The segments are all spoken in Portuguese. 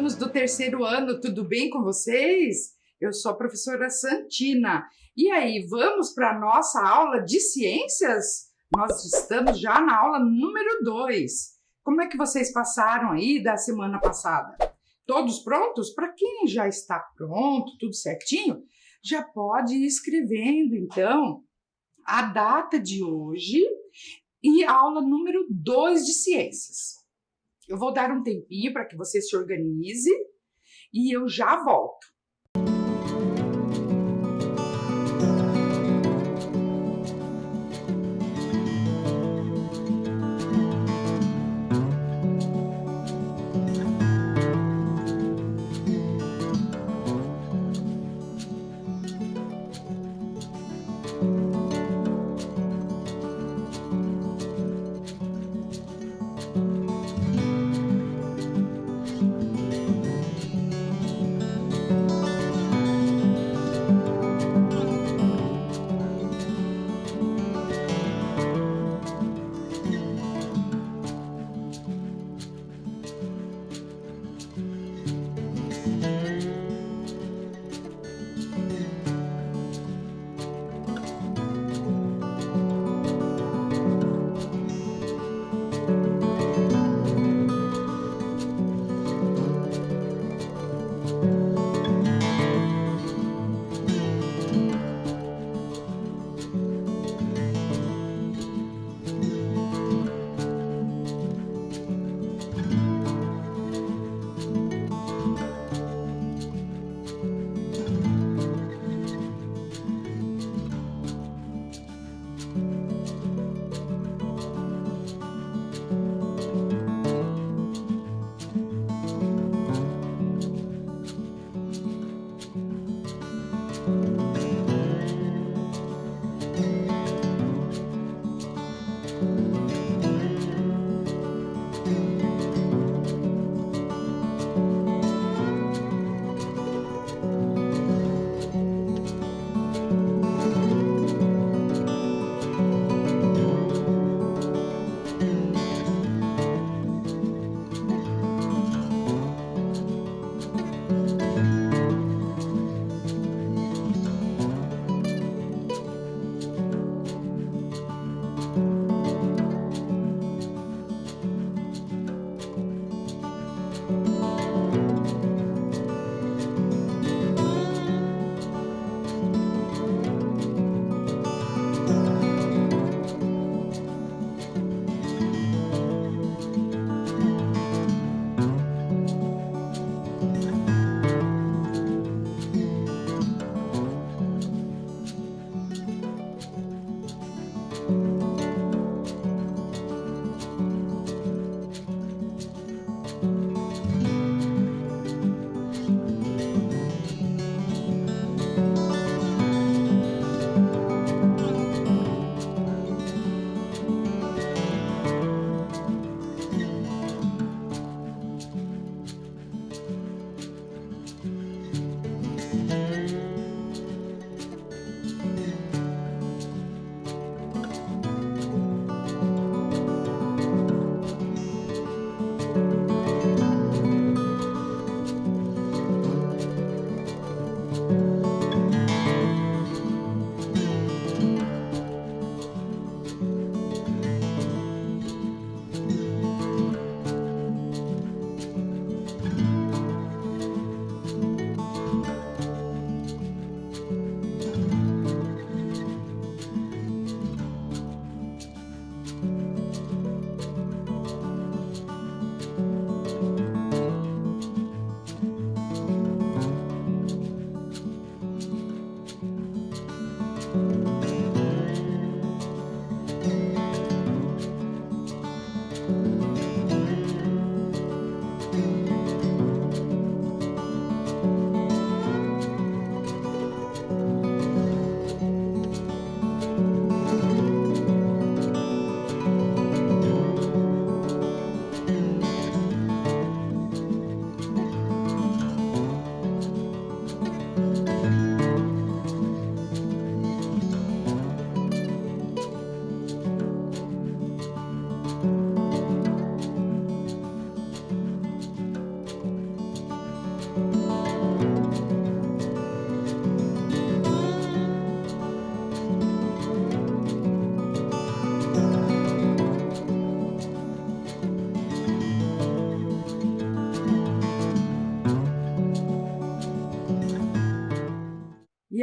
alunos do terceiro ano, tudo bem com vocês? Eu sou a professora Santina. E aí, vamos para a nossa aula de ciências? Nós estamos já na aula número 2. Como é que vocês passaram aí da semana passada? Todos prontos? Para quem já está pronto, tudo certinho, já pode ir escrevendo, então, a data de hoje e a aula número 2 de ciências. Eu vou dar um tempinho para que você se organize e eu já volto.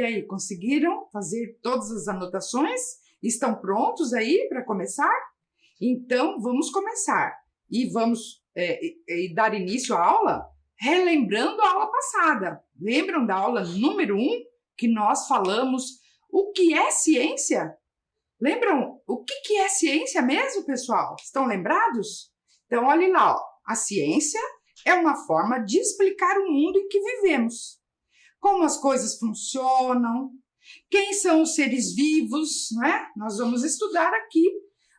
aí, conseguiram fazer todas as anotações? Estão prontos aí para começar? Então, vamos começar. E vamos dar início à aula relembrando a aula passada. Lembram da aula número 1, que nós falamos o que é ciência? Lembram o que é ciência mesmo, pessoal? Estão lembrados? Então, olhem lá, ó. A ciência é uma forma de explicar o mundo em que vivemos. Como as coisas funcionam, quem são os seres vivos, não é? Nós vamos estudar aqui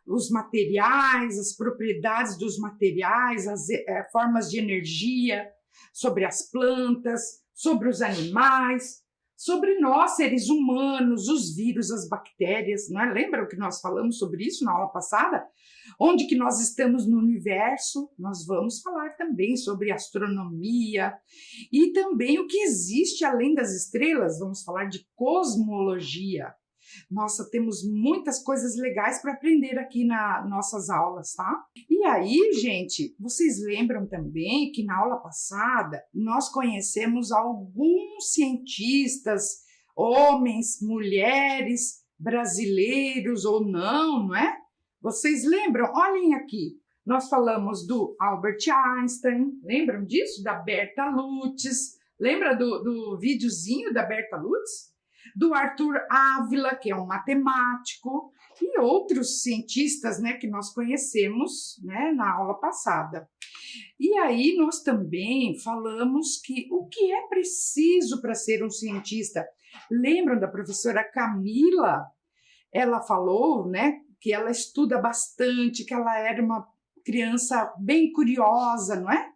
os materiais, as propriedades dos materiais, as formas de energia, sobre as plantas, sobre os animais, sobre nós, seres humanos, os vírus, as bactérias, não é? Lembram que nós falamos sobre isso na aula passada? Onde que nós estamos no universo? Nós vamos falar também sobre astronomia e também o que existe além das estrelas. Vamos falar de cosmologia. Nossa, temos muitas coisas legais para aprender aqui nas nossas aulas, tá? E aí, gente, vocês lembram também que na aula passada nós conhecemos alguns cientistas, homens, mulheres, brasileiros ou não, não é? Vocês lembram? Olhem aqui, nós falamos do Albert Einstein, lembram disso? Da Berta Lutz, lembra do videozinho da Berta Lutz? Do Arthur Ávila, que é um matemático, e outros cientistas, né, que nós conhecemos, né, na aula passada. E aí nós também falamos que o que é preciso para ser um cientista. Lembram da professora Camila? Ela falou, né, que ela estuda bastante, que ela era uma criança bem curiosa, não é?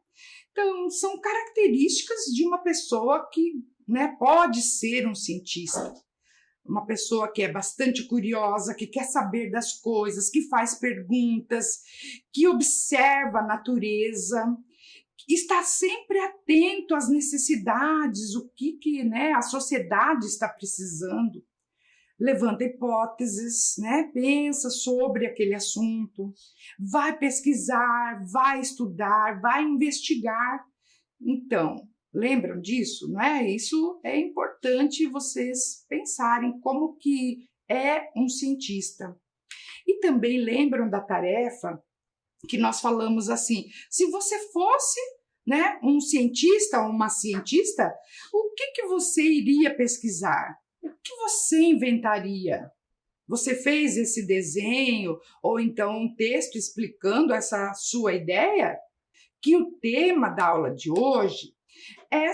Então, são características de uma pessoa que, né, pode ser um cientista. Uma pessoa que é bastante curiosa, que quer saber das coisas, que faz perguntas, que observa a natureza, está sempre atento às necessidades, o que né, a sociedade está precisando. Levanta hipóteses, né? Pensa sobre aquele assunto, vai pesquisar, vai estudar, vai investigar. Então, lembram disso, não é? Isso é importante vocês pensarem como que é um cientista. E também lembram da tarefa que nós falamos assim, se você fosse, né, um cientista ou uma cientista, o que você iria pesquisar? O que você inventaria? Você fez esse desenho ou então um texto explicando essa sua ideia? Que o tema da aula de hoje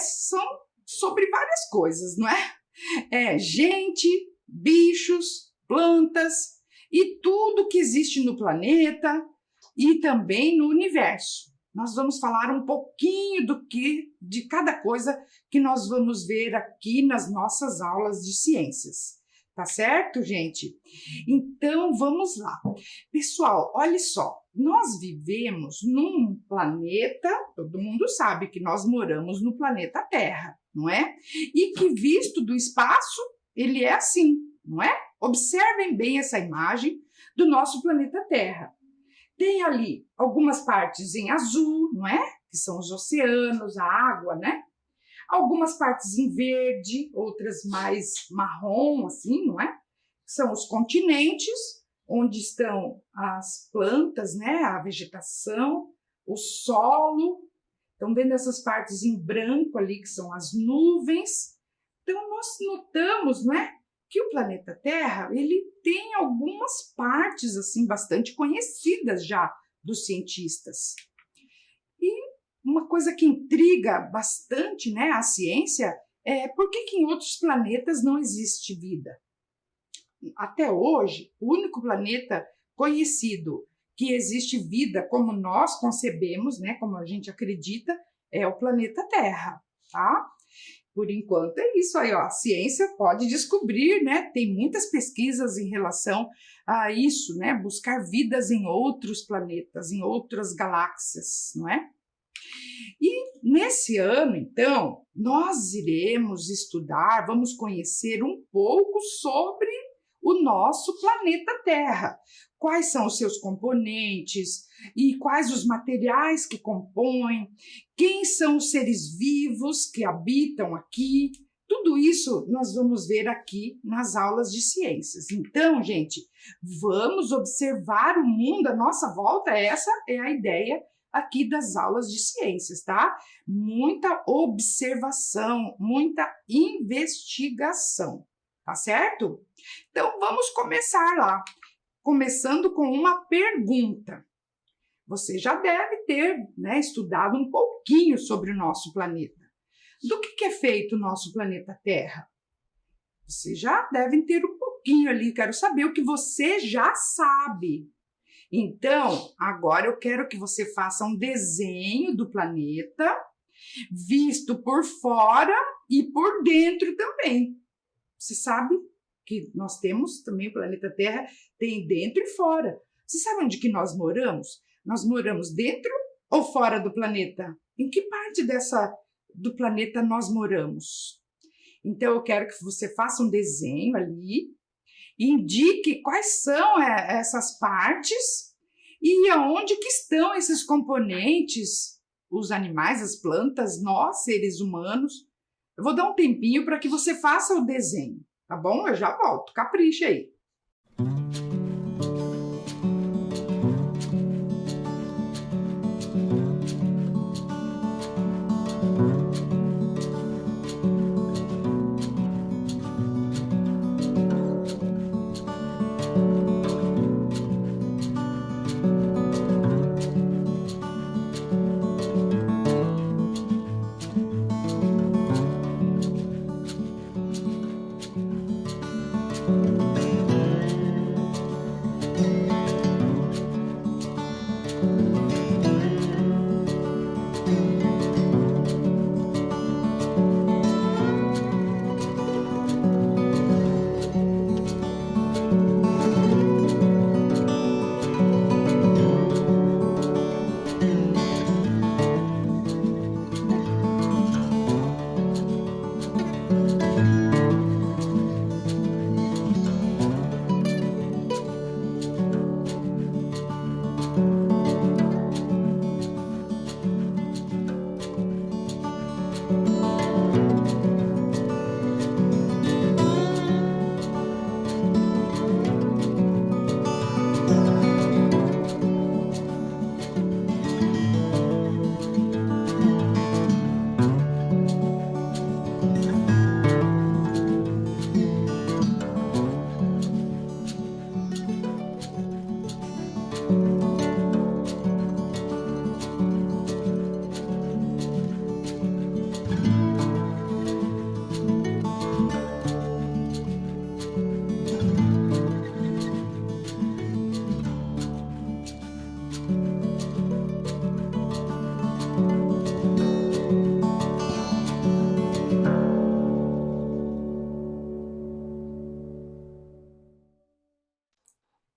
são sobre várias coisas, não é? Gente, bichos, plantas e tudo que existe no planeta e também no universo. Nós vamos falar um pouquinho de cada coisa que nós vamos ver aqui nas nossas aulas de ciências. Tá certo, gente? Então, vamos lá. Pessoal, olha só. Nós vivemos num planeta, todo mundo sabe que nós moramos no planeta Terra, não é? E que visto do espaço, ele é assim, não é? Observem bem essa imagem do nosso planeta Terra. Tem ali algumas partes em azul, não é? Que são os oceanos, a água, né? Algumas partes em verde, outras mais marrom, assim, não é? Que são os continentes, onde estão as plantas, né? A vegetação, o solo. Estão vendo essas partes em branco ali, que são as nuvens. Então, nós notamos, não é? Que o planeta Terra, ele tem algumas partes, assim, bastante conhecidas já dos cientistas. E uma coisa que intriga bastante, né, a ciência é por que em outros planetas não existe vida? Até hoje, o único planeta conhecido que existe vida como nós concebemos, né, como a gente acredita, é o planeta Terra, tá? Por enquanto é isso aí, ó. A ciência pode descobrir, né? Tem muitas pesquisas em relação a isso, né? Buscar vidas em outros planetas, em outras galáxias, não é? E nesse ano, então, nós iremos estudar, vamos conhecer um pouco sobre o nosso planeta Terra. Quais são os seus componentes e quais os materiais que compõem, quem são os seres vivos que habitam aqui. Tudo isso nós vamos ver aqui nas aulas de ciências. Então, gente, vamos observar o mundo à nossa volta. Essa é a ideia aqui das aulas de ciências, tá? Muita observação, muita investigação, tá certo? Então, vamos começar lá, começando com uma pergunta. Você já deve ter, estudado um pouquinho sobre o nosso planeta. Do que é feito o nosso planeta Terra? Vocês já devem ter um pouquinho ali. Quero saber o que você já sabe. Então, agora eu quero que você faça um desenho do planeta, visto por fora e por dentro também. Você sabe que nós temos também o planeta Terra, tem dentro e fora. Você sabe onde que nós moramos? Nós moramos dentro ou fora do planeta? Em que parte do planeta nós moramos? Então, eu quero que você faça um desenho ali, indique quais são essas partes e aonde que estão esses componentes, os animais, as plantas, nós, seres humanos. Eu vou dar um tempinho para que você faça o desenho, tá bom? Eu já volto, capricha aí.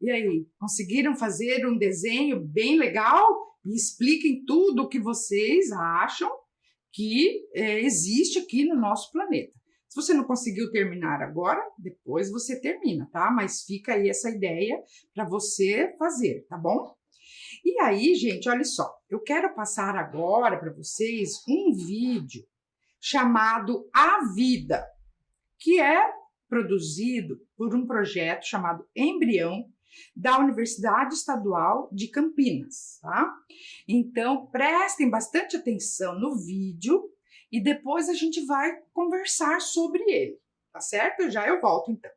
E aí, conseguiram fazer um desenho bem legal? E expliquem tudo o que vocês acham que existe aqui no nosso planeta. Se você não conseguiu terminar agora, depois você termina, tá? Mas fica aí essa ideia para você fazer, tá bom? E aí, gente, olha só, eu quero passar agora para vocês um vídeo chamado A Vida, que é produzido por um projeto chamado Embrião, da Universidade Estadual de Campinas, tá? Então, prestem bastante atenção no vídeo e depois a gente vai conversar sobre ele, tá certo? Já eu volto, então.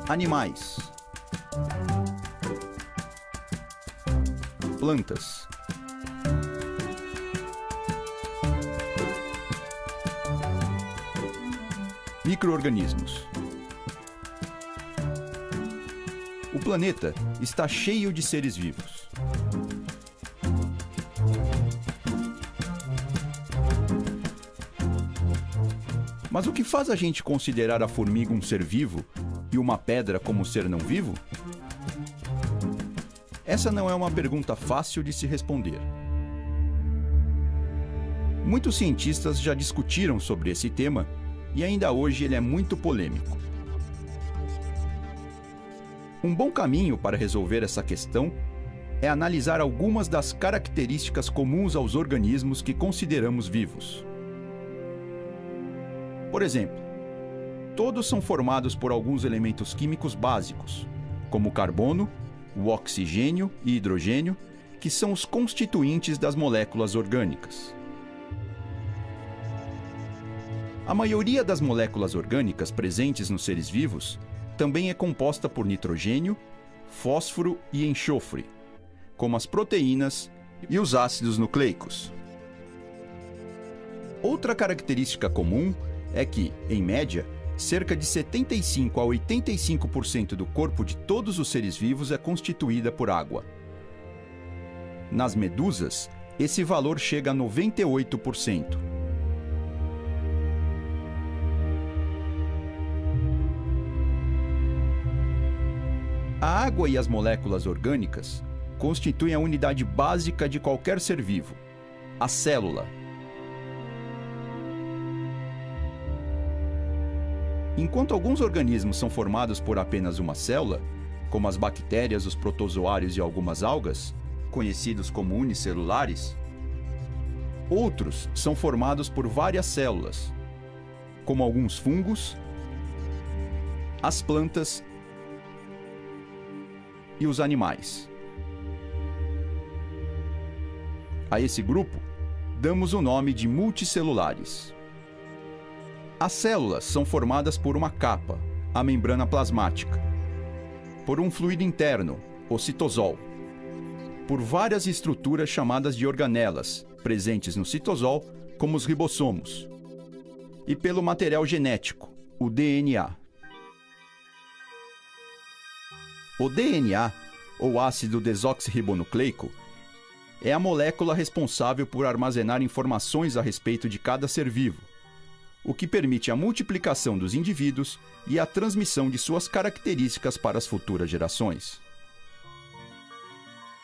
Animais. Plantas. Micro-organismos. O planeta está cheio de seres vivos. Mas o que faz a gente considerar a formiga um ser vivo e uma pedra como ser não vivo? Essa não é uma pergunta fácil de se responder. Muitos cientistas já discutiram sobre esse tema e ainda hoje ele é muito polêmico. Um bom caminho para resolver essa questão é analisar algumas das características comuns aos organismos que consideramos vivos. Por exemplo, todos são formados por alguns elementos químicos básicos, como o carbono, o oxigênio e hidrogênio, que são os constituintes das moléculas orgânicas. A maioria das moléculas orgânicas presentes nos seres vivos também é composta por nitrogênio, fósforo e enxofre, como as proteínas e os ácidos nucleicos. Outra característica comum é que, em média, cerca de 75 a 85% do corpo de todos os seres vivos é constituída por água. Nas medusas, esse valor chega a 98%. A água e as moléculas orgânicas constituem a unidade básica de qualquer ser vivo, a célula. Enquanto alguns organismos são formados por apenas uma célula, como as bactérias, os protozoários e algumas algas, conhecidos como unicelulares, outros são formados por várias células, como alguns fungos, as plantas e os animais. A esse grupo, damos o nome de multicelulares. As células são formadas por uma capa, a membrana plasmática, por um fluido interno, o citosol, por várias estruturas chamadas de organelas, presentes no citosol, como os ribossomos, e pelo material genético, o DNA. O DNA, ou ácido desoxirribonucleico, é a molécula responsável por armazenar informações a respeito de cada ser vivo, o que permite a multiplicação dos indivíduos e a transmissão de suas características para as futuras gerações.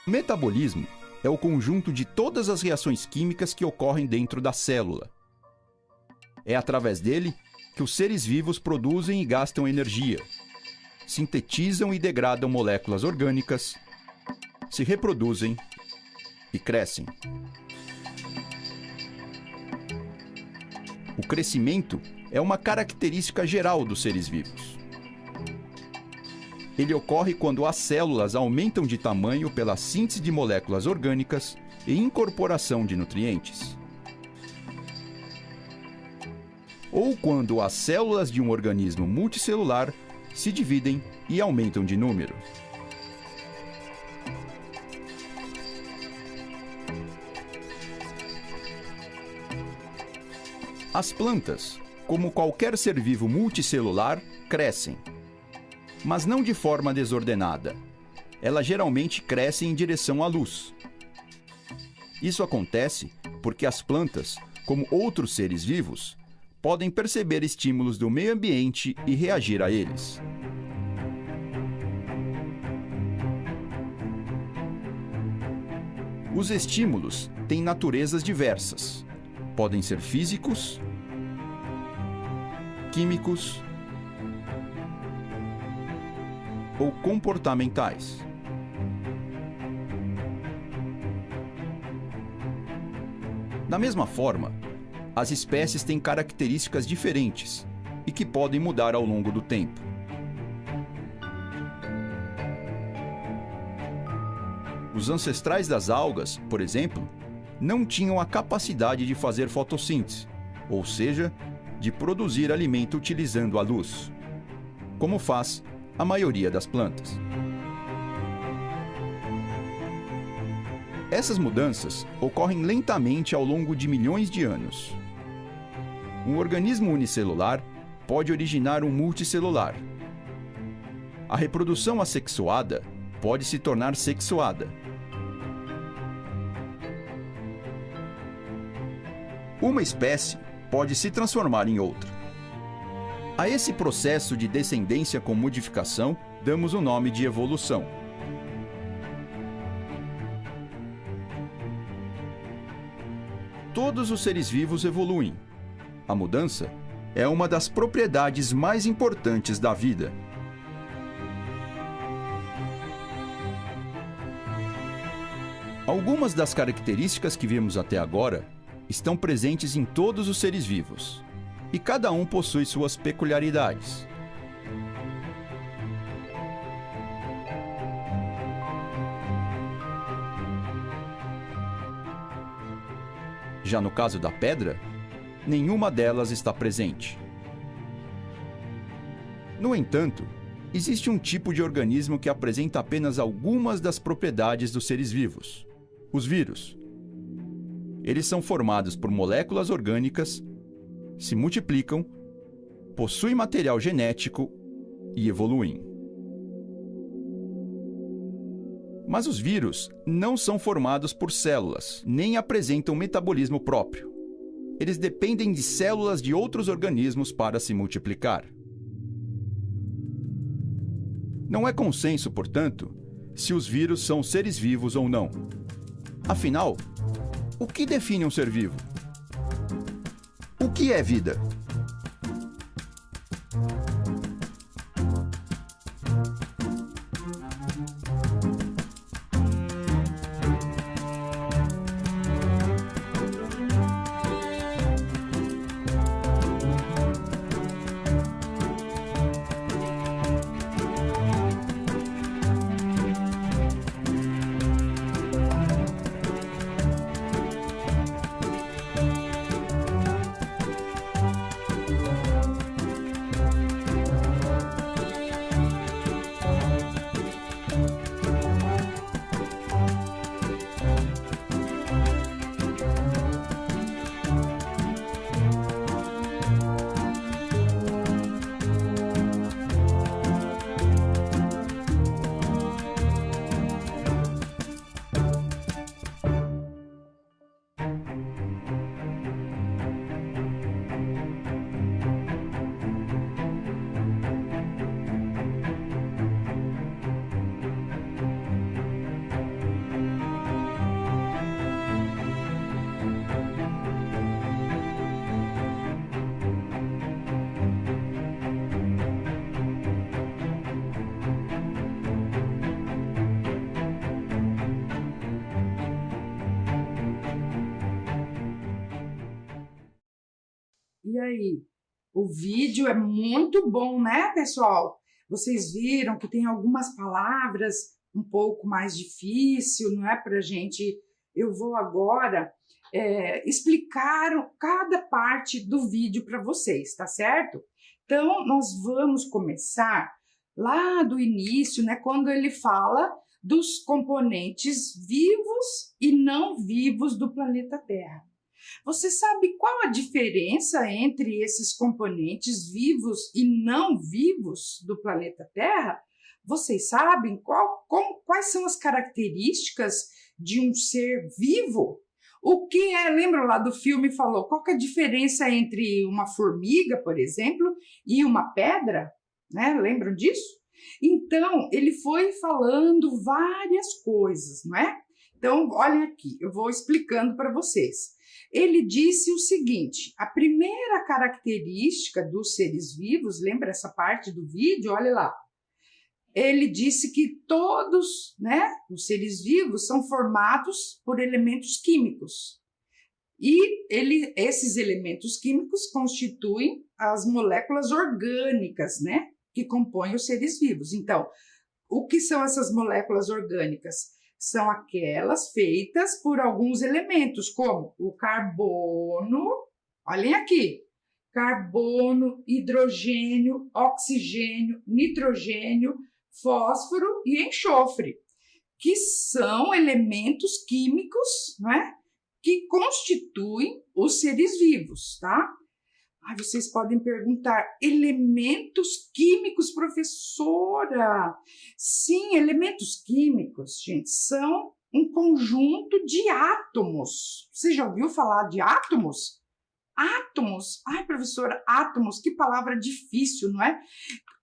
O metabolismo é o conjunto de todas as reações químicas que ocorrem dentro da célula. É através dele que os seres vivos produzem e gastam energia, sintetizam e degradam moléculas orgânicas, se reproduzem e crescem. O crescimento é uma característica geral dos seres vivos. Ele ocorre quando as células aumentam de tamanho pela síntese de moléculas orgânicas e incorporação de nutrientes. Ou quando as células de um organismo multicelular se dividem e aumentam de número. As plantas, como qualquer ser vivo multicelular, crescem, mas não de forma desordenada. Elas geralmente crescem em direção à luz. Isso acontece porque as plantas, como outros seres vivos, podem perceber estímulos do meio ambiente e reagir a eles. Os estímulos têm naturezas diversas. Podem ser físicos, químicos ou comportamentais. Da mesma forma, as espécies têm características diferentes e que podem mudar ao longo do tempo. Os ancestrais das algas, por exemplo, não tinham a capacidade de fazer fotossíntese, ou seja, de produzir alimento utilizando a luz, como faz a maioria das plantas. Essas mudanças ocorrem lentamente ao longo de milhões de anos. Um organismo unicelular pode originar um multicelular. A reprodução assexuada pode se tornar sexuada. Uma espécie pode se transformar em outra. A esse processo de descendência com modificação damos o nome de evolução. Todos os seres vivos evoluem. A mudança é uma das propriedades mais importantes da vida. Algumas das características que vimos até agora estão presentes em todos os seres vivos, e cada um possui suas peculiaridades. Já no caso da pedra, nenhuma delas está presente. No entanto, existe um tipo de organismo que apresenta apenas algumas das propriedades dos seres vivos: os vírus. Eles são formados por moléculas orgânicas, se multiplicam, possuem material genético e evoluem. Mas os vírus não são formados por células, nem apresentam metabolismo próprio. Eles dependem de células de outros organismos para se multiplicar. Não é consenso, portanto, se os vírus são seres vivos ou não. Afinal, o que define um ser vivo? O que é vida? E aí? O vídeo é muito bom, né, pessoal? Vocês viram que tem algumas palavras um pouco mais difícil, não é, pra gente? Eu vou agora explicar cada parte do vídeo para vocês, tá certo? Então, nós vamos começar lá do início, né, quando ele fala dos componentes vivos e não vivos do planeta Terra. Você sabe qual a diferença entre esses componentes vivos e não vivos do planeta Terra? Vocês sabem quais são as características de um ser vivo? Lembra lá do filme, falou, qual que é a diferença entre uma formiga, por exemplo, e uma pedra? Né? Lembram disso? Então, ele foi falando várias coisas, não é? Então, olhem aqui, eu vou explicando para vocês. Ele disse o seguinte, a primeira característica dos seres vivos, lembra essa parte do vídeo? Olha lá. Ele disse que todos, né, os seres vivos são formados por elementos químicos. E esses elementos químicos constituem as moléculas orgânicas, né, que compõem os seres vivos. Então, o que são essas moléculas orgânicas? São aquelas feitas por alguns elementos, como o carbono, olhem aqui, carbono, hidrogênio, oxigênio, nitrogênio, fósforo e enxofre, que são elementos químicos, não é? Que constituem os seres vivos, tá? Vocês podem perguntar, elementos químicos, professora? Sim, elementos químicos, gente, são um conjunto de átomos. Você já ouviu falar de átomos? Átomos? Ai, professora, átomos, que palavra difícil, não é?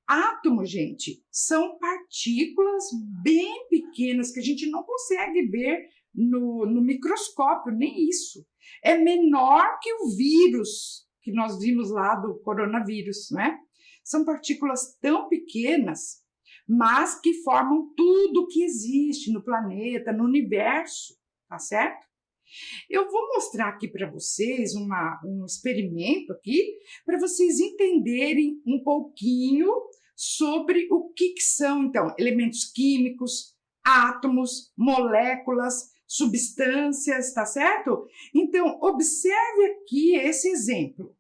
Átomos, gente, são partículas bem pequenas que a gente não consegue ver no microscópio, nem isso. É menor que o vírus que nós vimos lá do coronavírus, né? São partículas tão pequenas, mas que formam tudo que existe no planeta, no universo, tá certo? Eu vou mostrar aqui para vocês um experimento aqui, para vocês entenderem um pouquinho sobre o que são, então, elementos químicos, átomos, moléculas, substâncias, tá certo? Então, observe aqui esse exemplo.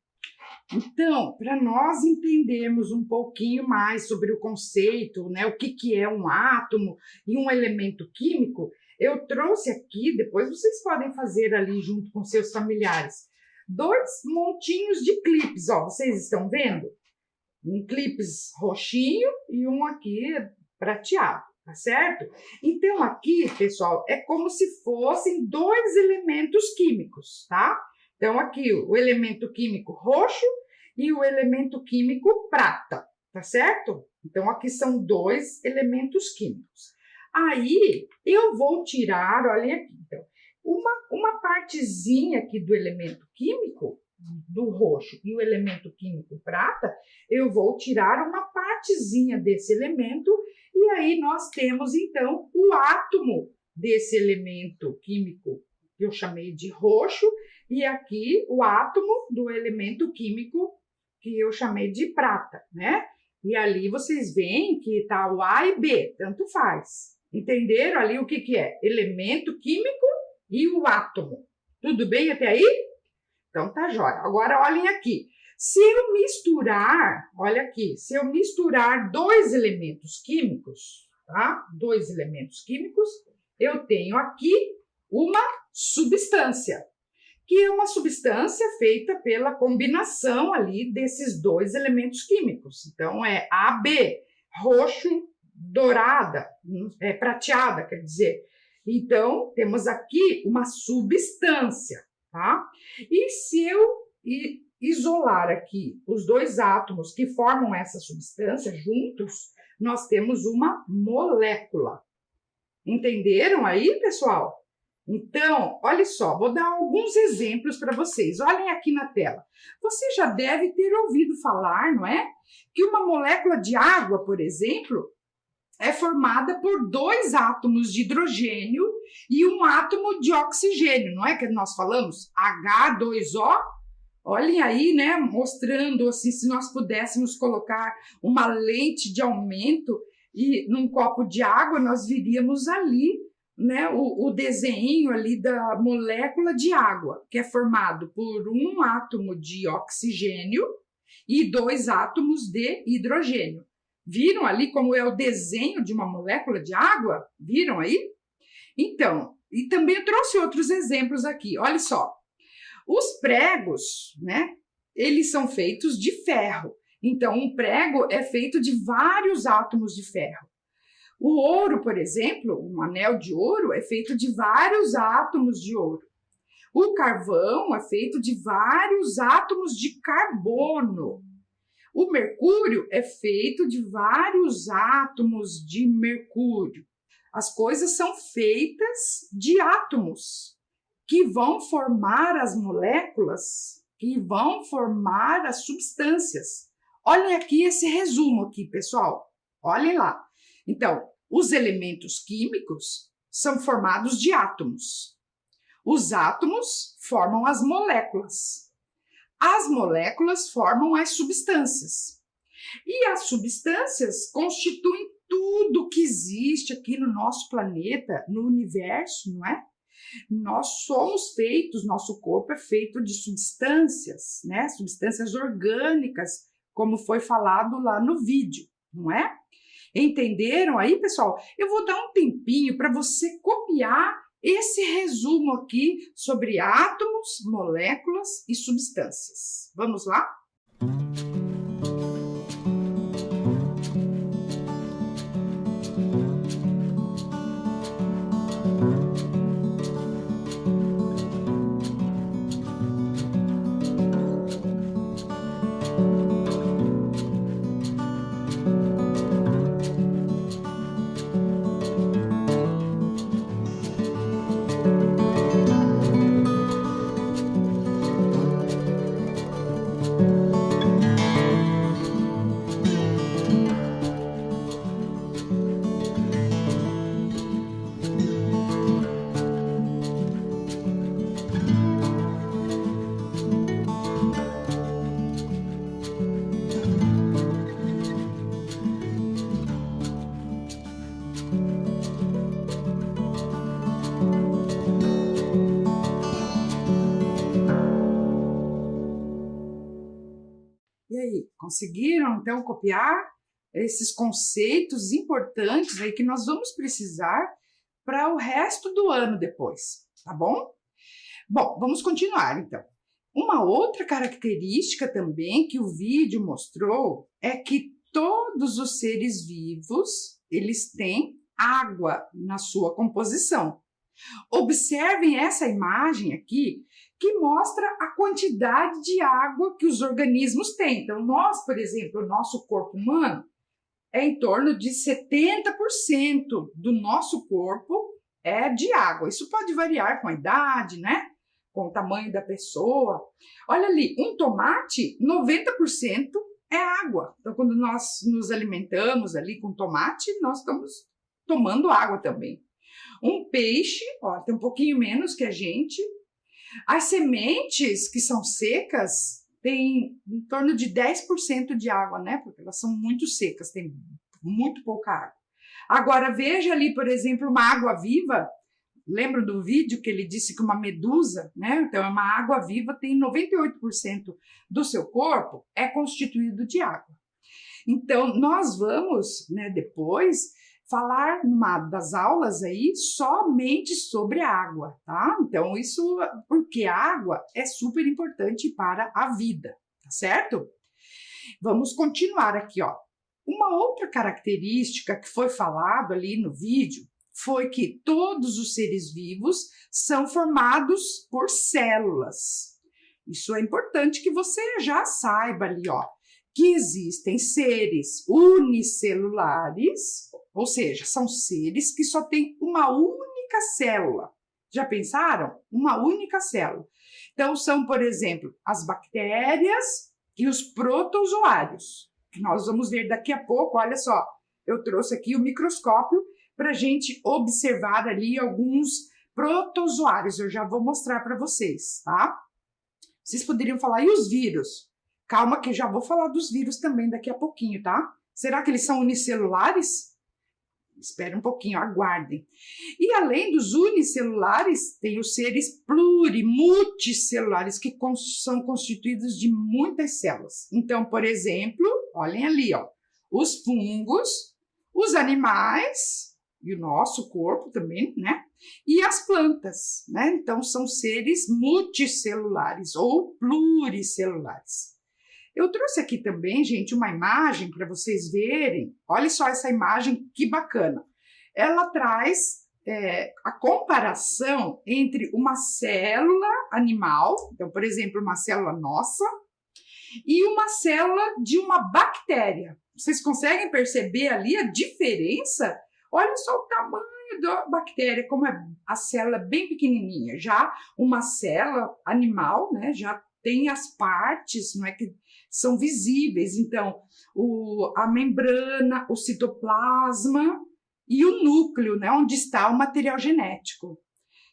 Então, para nós entendermos um pouquinho mais sobre o conceito, né, o que é um átomo e um elemento químico, eu trouxe aqui, depois vocês podem fazer ali junto com seus familiares, 2 montinhos de clipes, ó, vocês estão vendo? Um clipes roxinho e um aqui prateado, tá certo? Então, aqui, pessoal, é como se fossem 2 elementos químicos, tá? Então, aqui o elemento químico roxo e o elemento químico prata, tá certo? Então, aqui são 2 elementos químicos. Aí, eu vou tirar, olhem aqui, então, uma partezinha aqui do elemento químico, do roxo e o elemento químico prata, eu vou tirar uma partezinha desse elemento e aí nós temos, então, o átomo desse elemento químico que eu chamei de roxo e aqui o átomo do elemento químico que eu chamei de prata, né? E ali vocês veem que tá o A e B, tanto faz. Entenderam ali o que é? Elemento químico e o átomo. Tudo bem até aí? Então tá jóia. Agora olhem aqui. Se eu misturar, olha aqui, se eu misturar 2 elementos químicos, tá? 2 elementos químicos, eu tenho aqui uma substância, que é uma substância feita pela combinação ali desses 2 elementos químicos. Então é AB, roxo, dourada, prateada, quer dizer. Então, temos aqui uma substância, tá? E se eu isolar aqui os 2 átomos que formam essa substância juntos, nós temos uma molécula. Entenderam aí, pessoal? Então, olha só, vou dar alguns exemplos para vocês. Olhem aqui na tela. Você já deve ter ouvido falar, não é? Que uma molécula de água, por exemplo, é formada por 2 átomos de hidrogênio e um átomo de oxigênio, não é que nós falamos? H2O. Olhem aí, né, mostrando assim, se nós pudéssemos colocar uma lente de aumento e num copo de água, nós viríamos ali, né, o desenho ali da molécula de água, que é formado por um átomo de oxigênio e 2 átomos de hidrogênio. Viram ali como é o desenho de uma molécula de água? Viram aí? Então, e também eu trouxe outros exemplos aqui. Olha só. Os pregos, né? Eles são feitos de ferro. Então, um prego é feito de vários átomos de ferro. O ouro, por exemplo, um anel de ouro é feito de vários átomos de ouro. O carvão é feito de vários átomos de carbono. O mercúrio é feito de vários átomos de mercúrio. As coisas são feitas de átomos que vão formar as moléculas, que vão formar as substâncias. Olhem aqui esse resumo aqui, pessoal. Olhem lá. Então, os elementos químicos são formados de átomos. Os átomos formam as moléculas. As moléculas formam as substâncias. E as substâncias constituem tudo que existe aqui no nosso planeta, no universo, não é? Nós somos feitos, nosso corpo é feito de substâncias, né? Substâncias orgânicas, como foi falado lá no vídeo, não é? Entenderam aí, pessoal? Eu vou dar um tempinho para você copiar esse resumo aqui sobre átomos, moléculas e substâncias. Vamos lá? E aí, conseguiram então copiar esses conceitos importantes aí que nós vamos precisar para o resto do ano depois, tá bom? Bom, vamos continuar então. Uma outra característica também que o vídeo mostrou é que todos os seres vivos, eles têm água na sua composição. Observem essa imagem aqui, que mostra a quantidade de água que os organismos têm. Então, nós, por exemplo, o nosso corpo humano é em torno de 70% do nosso corpo é de água. Isso pode variar com a idade, né? Com o tamanho da pessoa. Olha ali, um tomate, 90% é água. Então, quando nós nos alimentamos ali com tomate, nós estamos tomando água também. Um peixe, ó, tem um pouquinho menos que a gente. As sementes que são secas têm em torno de 10% de água, né? Porque elas são muito secas, tem muito pouca água. Agora, veja ali, por exemplo, uma água viva. Lembra do vídeo que ele disse que uma medusa, né? Então, uma água viva tem 98% do seu corpo é constituído de água. Então, nós vamos, né, depois falar numa das aulas aí somente sobre a água, tá? Então, isso porque a água é super importante para a vida, tá certo? Vamos continuar aqui, ó. Uma outra característica que foi falado ali no vídeo foi que todos os seres vivos são formados por células. Isso é importante que você já saiba ali, ó, que existem seres unicelulares, ou seja, são seres que só têm uma única célula. Já pensaram? Uma única célula. Então, são, por exemplo, as bactérias e os protozoários, que nós vamos ver daqui a pouco. Olha só, eu trouxe aqui o microscópio para a gente observar ali alguns protozoários. Eu já vou mostrar para vocês, tá? Vocês poderiam falar, e os vírus? Calma que eu já vou falar dos vírus também daqui a pouquinho, tá? Será que eles são unicelulares? Espera um pouquinho, aguardem. E além dos unicelulares, tem os seres multicelulares, que são constituídos de muitas células. Então, por exemplo, olhem ali, ó, os fungos, os animais, e o nosso corpo também, né? E as plantas, né? Então, são seres multicelulares ou pluricelulares. Eu trouxe aqui também, gente, uma imagem para vocês verem. Olha só essa imagem, que bacana. Ela traz a comparação entre uma célula animal, então, por exemplo, uma célula nossa, e uma célula de uma bactéria. Vocês conseguem perceber ali a diferença? Olha só o tamanho da bactéria, como a célula é bem pequenininha. Já uma célula animal, né, já tem as partes, não é, que são visíveis. Então, a membrana, o citoplasma e o núcleo, né, onde está o material genético.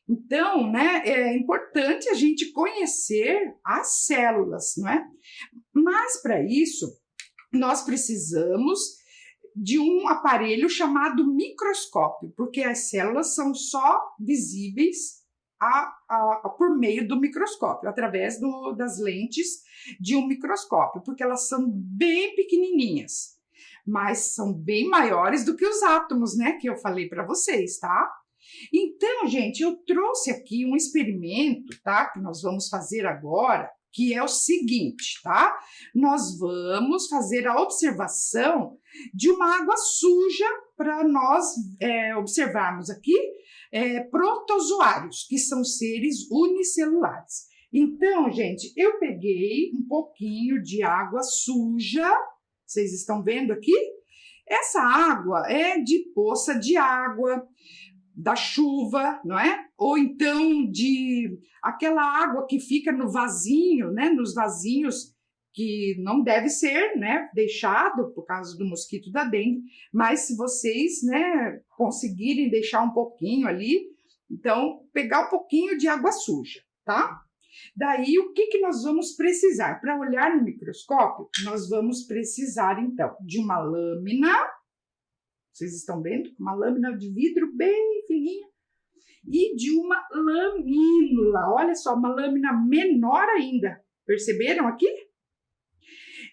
Então, né, é importante a gente conhecer as células, não é? Mas, para isso, nós precisamos de um aparelho chamado microscópio, porque as células são só visíveis por meio do microscópio, através das lentes de um microscópio, porque elas são bem pequenininhas, mas são bem maiores do que os átomos, né, que eu falei para vocês, tá? Então, gente, eu trouxe aqui um experimento, tá, que nós vamos fazer agora, que é o seguinte, tá? Nós vamos fazer a observação de uma água suja para nós observarmos aqui protozoários, que são seres unicelulares. Então, gente, eu peguei um pouquinho de água suja, vocês estão vendo aqui? Essa água é de poça de água, da chuva, não é? Ou então de aquela água que fica no vasinho, né? Nos vasinhos que não deve ser, né, deixado por causa do mosquito da dengue, mas se vocês, né, conseguirem deixar um pouquinho ali, então pegar um pouquinho de água suja, tá? Daí o que nós vamos precisar? Para olhar no microscópio, nós vamos precisar então de uma lâmina. Vocês estão vendo? Uma lâmina de vidro bem fininha. E de uma lamínula. Olha só, uma lâmina menor ainda. Perceberam aqui?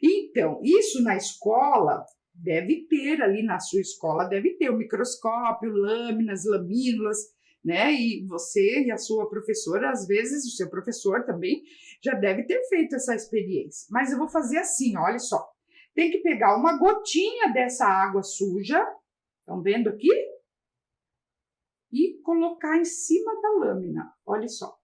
Então, isso na escola deve ter, ali na sua escola, deve ter o microscópio, lâminas, lamínulas, né? E você e a sua professora, às vezes, o seu professor também, já deve ter feito essa experiência. Mas eu vou fazer assim, olha só. Tem que pegar uma gotinha dessa água suja, estão vendo aqui? E colocar em cima da lâmina, olha só.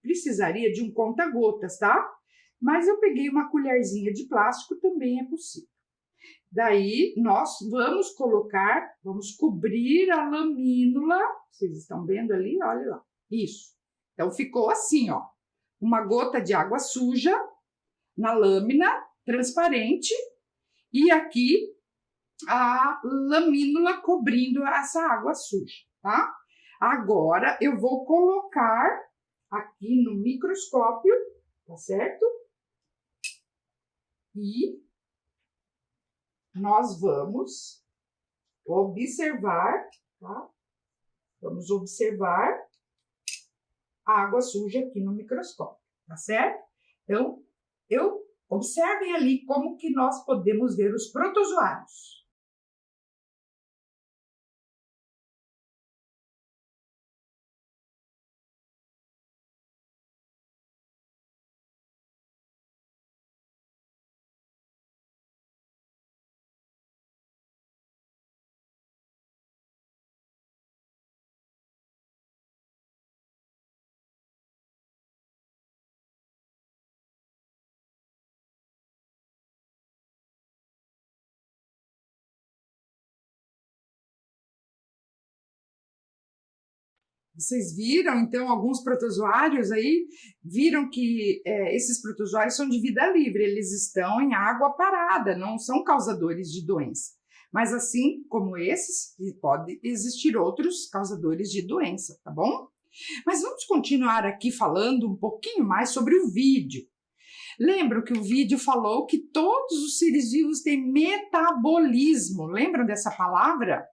Precisaria de um conta-gotas, tá? Mas eu peguei uma colherzinha de plástico, também é possível. Daí, nós vamos colocar, vamos cobrir a lamínula, vocês estão vendo ali? Olha lá, isso. Então, ficou assim, ó, uma gota de água suja na lâmina transparente e aqui a lamínula cobrindo essa água suja, tá? Agora, eu vou colocar aqui no microscópio, tá certo? E nós vamos observar, tá? Vamos observar a água suja aqui no microscópio, tá certo? Então, observem ali como que nós podemos ver os protozoários. Vocês viram, então, alguns protozoários aí, viram que esses protozoários são de vida livre, eles estão em água parada, não são causadores de doença. Mas assim como esses, pode existir outros causadores de doença, tá bom? Mas vamos continuar aqui falando um pouquinho mais sobre o vídeo. Lembram que o vídeo falou que todos os seres vivos têm metabolismo, lembram dessa palavra?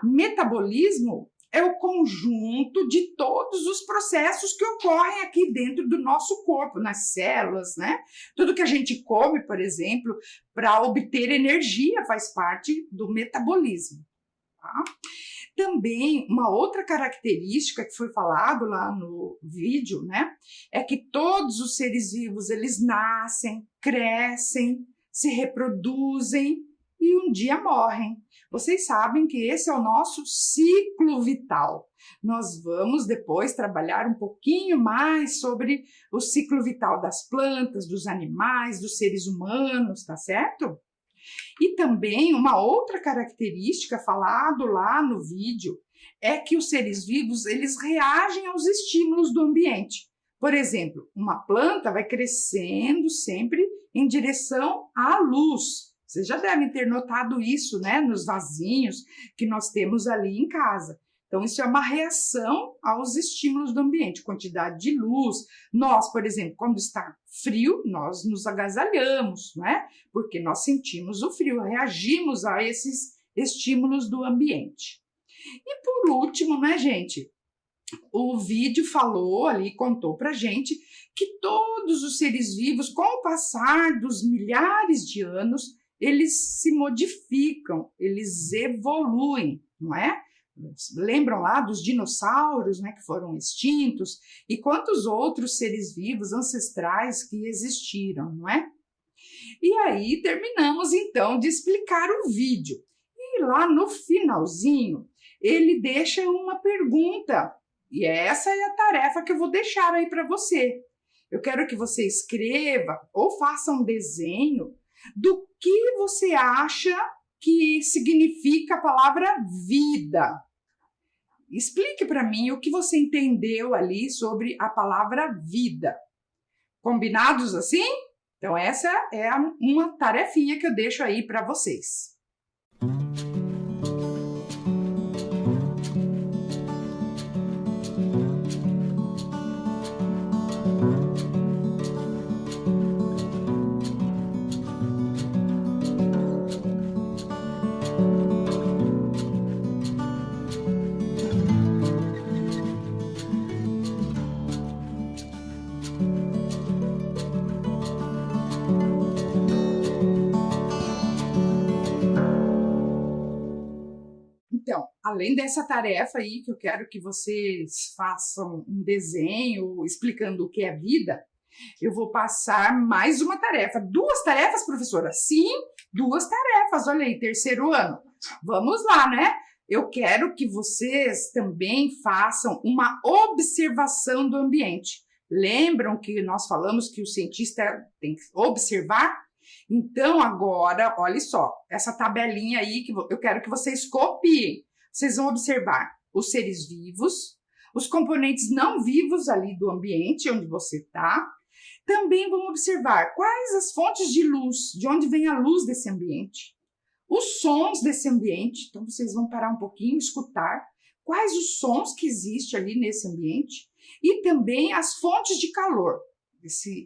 Metabolismo é o conjunto de todos os processos que ocorrem aqui dentro do nosso corpo, nas células, né? Tudo que a gente come, por exemplo, para obter energia faz parte do metabolismo, tá? Também, uma outra característica que foi falado lá no vídeo, né? É que todos os seres vivos, eles nascem, crescem, se reproduzem e um dia morrem. Vocês sabem que esse é o nosso ciclo vital. Nós vamos depois trabalhar um pouquinho mais sobre o ciclo vital das plantas, dos animais, dos seres humanos, tá certo? E também uma outra característica falado lá no vídeo é que os seres vivos, eles reagem aos estímulos do ambiente. Por exemplo, uma planta vai crescendo sempre em direção à luz. Vocês já devem ter notado isso, né, nos vasinhos que nós temos ali em casa. Então, isso é uma reação aos estímulos do ambiente, quantidade de luz. Nós, por exemplo, quando está frio, nós nos agasalhamos, né? Porque nós sentimos o frio, reagimos a esses estímulos do ambiente. E por último, né, gente? o vídeo falou ali, contou pra gente que todos os seres vivos, com o passar dos milhares de anos, eles se modificam, eles evoluem, não é? Lembram lá dos dinossauros, né, que foram extintos, e quantos outros seres vivos ancestrais que existiram, não é? E aí terminamos então de explicar o vídeo. E lá no finalzinho, ele deixa uma pergunta, e essa é a tarefa que eu vou deixar aí para você. Eu quero que você escreva ou faça um desenho do que você acha que significa a palavra vida. Explique para mim o que você entendeu ali sobre a palavra vida. Combinados assim? Então essa é uma tarefinha que eu deixo aí para vocês. Então, além dessa tarefa aí, que eu quero que vocês façam um desenho explicando o que é vida, eu vou passar mais uma tarefa. 2 tarefas, professora? Sim, 2 tarefas. Olha aí, terceiro ano. Vamos lá, né? Eu quero que vocês também façam uma observação do ambiente. Lembram que nós falamos que o cientista tem que observar? Então, agora, olha só, essa tabelinha aí que eu quero que vocês copiem. Vocês vão observar os seres vivos, os componentes não vivos ali do ambiente onde você está. Também vão observar quais as fontes de luz, de onde vem a luz desse ambiente. Os sons desse ambiente, então vocês vão parar um pouquinho, escutar quais os sons que existem ali nesse ambiente. E também as fontes de calor,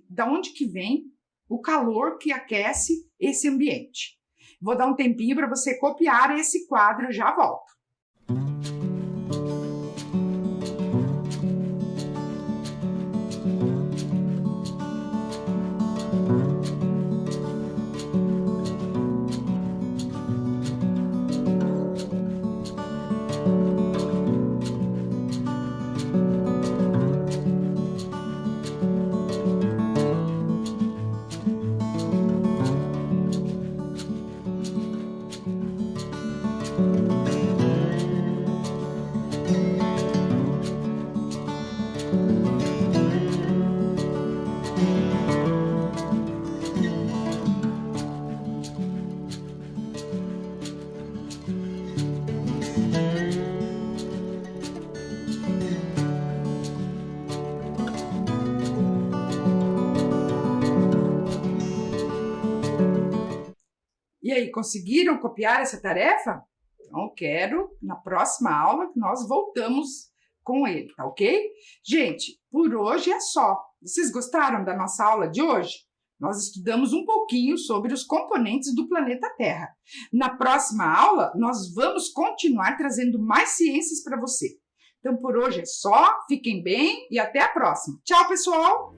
da onde que vem o calor que aquece esse ambiente. Vou dar um tempinho para você copiar esse quadro, já volto. E aí, conseguiram copiar essa tarefa? Então, quero, na próxima aula, que nós voltamos com ele, tá ok? Gente, por hoje é só. Vocês gostaram da nossa aula de hoje? Nós estudamos um pouquinho sobre os componentes do planeta Terra. Na próxima aula, nós vamos continuar trazendo mais ciências para você. Então, por hoje é só. Fiquem bem e até a próxima. Tchau, pessoal!